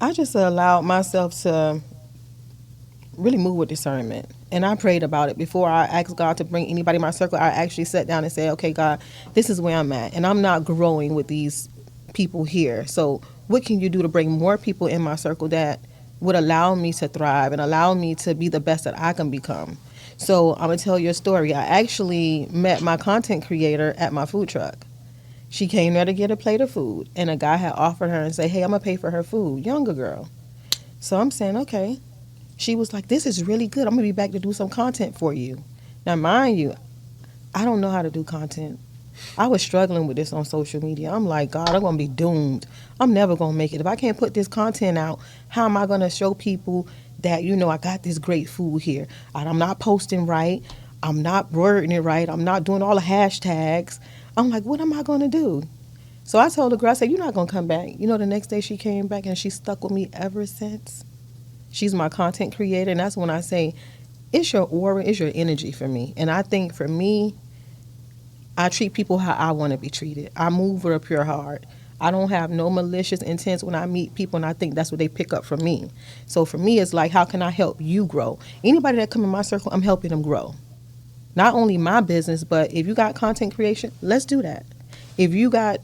I just allowed myself to really move with discernment. And I prayed about it before I asked God to bring anybody in my circle. I actually sat down and said, okay, God, this is where I'm at. And I'm not growing with these people here. So what can you do to bring more people in my circle that would allow me to thrive and allow me to be the best that I can become? So I'm going to tell you a story. I actually met my content creator at my food truck. She came there to get a plate of food, and a guy had offered her and say, hey, I'm going to pay for her food, younger girl. So I'm saying, okay. She was like, this is really good. I'm going to be back to do some content for you. Now, mind you, I don't know how to do content. I was struggling with this on social media. I'm like, God, I'm going to be doomed. I'm never going to make it. If I can't put this content out, how am I going to show people that, I got this great food here? And I'm not posting right. I'm not wording it right. I'm not doing all the hashtags. I'm like, what am I going to do? So I told the girl, I said, you're not going to come back. The next day she came back and she stuck with me ever since. She's my content creator, and that's when I say it's your aura, it's your energy for me. And I think for me, I treat people how I want to be treated. I move with a pure heart. I don't have no malicious intents when I meet people, and I think that's what they pick up from me. So for me, it's like, how can I help you grow? Anybody that come in my circle, I'm helping them grow. Not only my business, but if you got content creation, let's do that. If you got,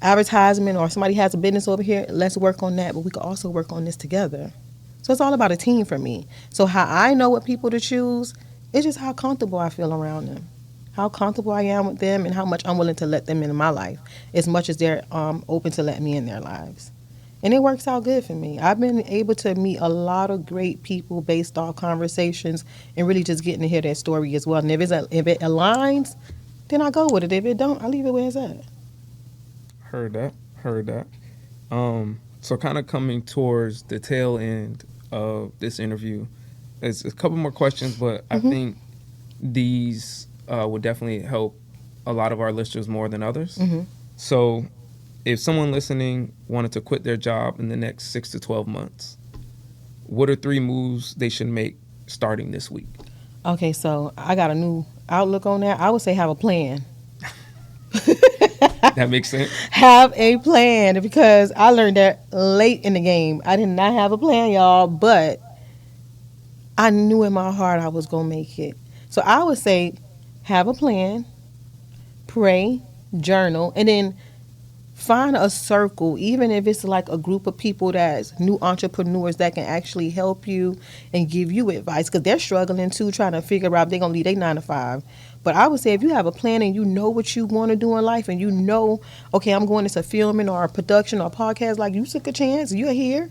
advertisement or somebody has a business over here, let's work on that. But we could also work on this together. So it's all about a team for me. So how I know what people to choose, it's just how comfortable I feel around them, how comfortable I am with them, and how much I'm willing to let them in my life, as much as they're open to let me in their lives. And it works out good for me. I've been able to meet a lot of great people based off conversations and really just getting to hear their story as well. And if it aligns, then I go with it. If it don't, I leave it where it's at. Heard that. Heard that. So kind of coming towards the tail end of this interview, there's a couple more questions, but I think these would definitely help a lot of our listeners more than others. So if someone listening wanted to quit their job in the next 6 to 12 months, what are 3 moves they should make starting this week? Okay, so I got a new outlook on that. I would say have a plan. That makes sense. Have a plan, because I learned that late in the game. I did not have a plan, y'all, but I knew in my heart I was going to make it. So I would say have a plan, pray, journal, and then find a circle, even if it's like a group of people that's new entrepreneurs that can actually help you and give you advice, because they're struggling too, trying to figure out if they're going to leave their 9 to 5. But I would say if you have a plan and you know what you want to do in life, and you know, okay, I'm going into filming or production or podcast, like you took a chance, you're here.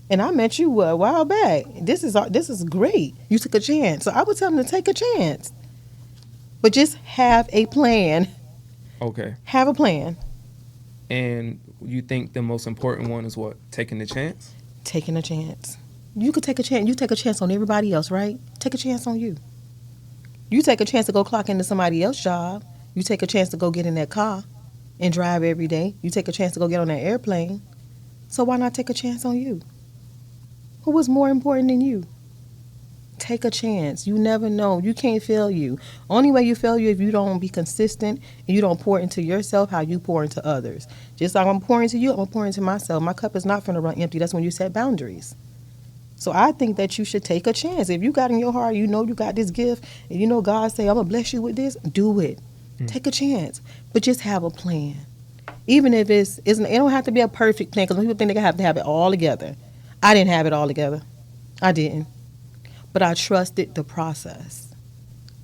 And I met you a while back. This is great. You took a chance. So I would tell them to take a chance. But just have a plan. Okay. Have a plan. And you think the most important one is what? Taking the chance? Taking a chance. You could take a chance. You take a chance on everybody else, right? Take a chance on you. You take a chance to go clock into somebody else's job. You take a chance to go get in that car and drive every day. You take a chance to go get on that airplane. So why not take a chance on you? Who is more important than you? Take a chance. You never know. You can't fail you. Only way you fail you if you don't be consistent and you don't pour into yourself how you pour into others. Just like I'm pouring into you, I'm pouring into myself. My cup is not going to run empty. That's when you set boundaries. So I think that you should take a chance. If you got in your heart, you know you got this gift, and you know God say, I'm going to bless you with this, do it. Take a chance. But just have a plan. Even if it don't have to be a perfect plan, because people think they have to have it all together. I didn't have it all together. I didn't. But I trusted the process.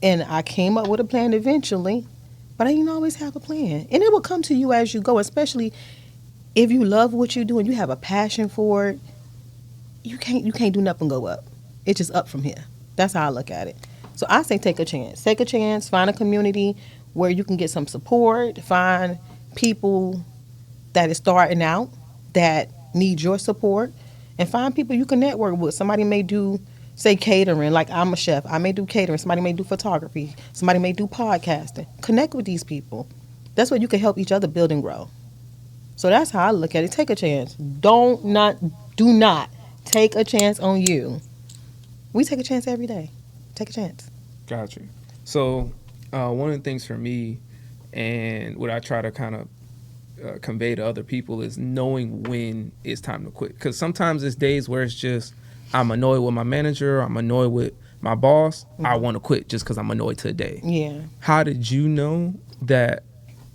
And I came up with a plan eventually, but I didn't always have a plan. And it will come to you as you go, especially if you love what you do and you have a passion for it. You can't do nothing go up. It's just up from here. That's how I look at it. So I say take a chance. Take a chance. Find a community where you can get some support. Find people that is starting out that need your support. And find people you can network with. Somebody may do, say, catering. Like I'm a chef. I may do catering. Somebody may do photography. Somebody may do podcasting. Connect with these people. That's where you can help each other build and grow. So that's how I look at it. Take a chance. Do not take a chance on you. We take a chance every day. Take a chance. Gotcha. So one of the things for me, and what I try to kind of convey to other people is knowing when it's time to quit. Because sometimes it's days where it's just I'm annoyed with my manager, I'm annoyed with my boss. I want to quit just because I'm annoyed today. Yeah. How did you know that?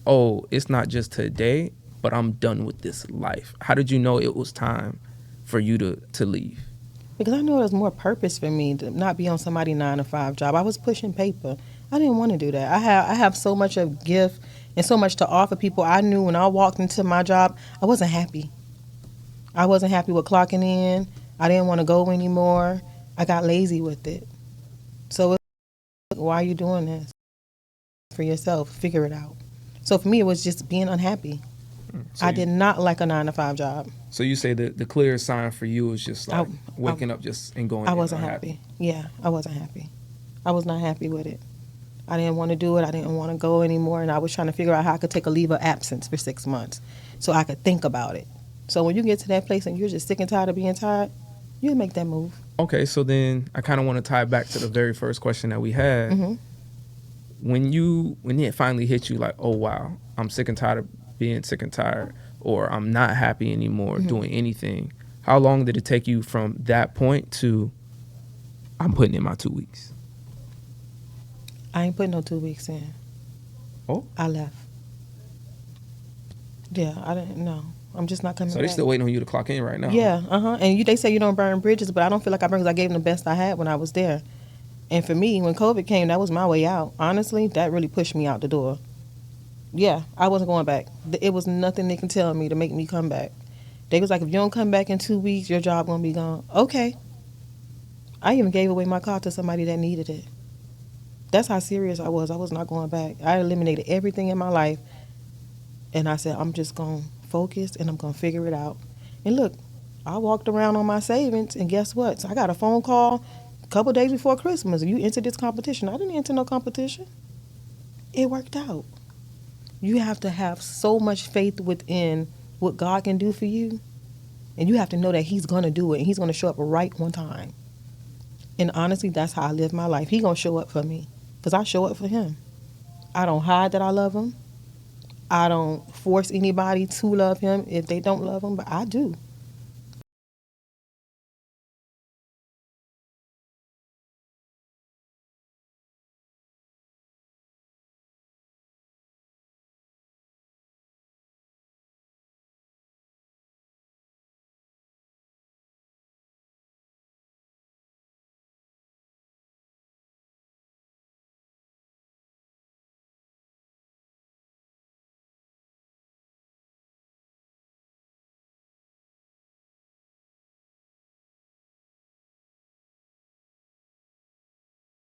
Oh, it's not just today, but I'm done with this life. How did you know it was time for you to leave? Because I knew there was more purpose for me to not be on somebody's 9 to 5 job. I was pushing paper. I didn't want to do that. I have so much of gift and so much to offer people. I knew when I walked into my job, I wasn't happy. I wasn't happy with clocking in. I didn't want to go anymore. I got lazy with it. So why are you doing this? For yourself, figure it out. So for me, it was just being unhappy. So I did not like a 9 to 5 job. So you say that the clear sign for you was just like waking up just and going. I wasn't happy. Yeah, I wasn't happy. I was not happy with it. I didn't want to do it. I didn't want to go anymore. And I was trying to figure out how I could take a leave of absence for 6 months so I could think about it. So when you get to that place and you're just sick and tired of being tired, you make that move. Okay, so then I kind of want to tie back to the very first question that we had. Mm-hmm. When it finally hit you, like, oh wow, I'm sick and tired of being sick and tired, or I'm not happy anymore doing anything. How long did it take you from that point to I'm putting in my 2 weeks? I ain't putting no 2 weeks in. Oh, I left. Yeah, I didn't know. I'm just not coming so back. they're still waiting on you to clock in right now? Yeah, And they say you don't burn bridges, but I don't feel like I burned because I gave them the best I had when I was there. And for me, when COVID came, that was my way out. Honestly, that really pushed me out the door. Yeah, I wasn't going back. It was nothing they can tell me to make me come back. They was like, if you don't come back in 2 weeks, your job gonna be gone. Okay. I even gave away my car to somebody that needed it. That's how serious I was. I was not going back. I eliminated everything in my life. And I said, I'm just going to focus and I'm going to figure it out. And look, I walked around on my savings, and guess what? So I got a phone call a couple days before Christmas. You entered this competition. I didn't enter no competition. It worked out. You have to have so much faith within what God can do for you. And you have to know that he's going to do it. And he's going to show up right on time. And honestly, that's how I live my life. He's going to show up for me because I show up for him. I don't hide that I love him. I don't force anybody to love him if they don't love him, but I do.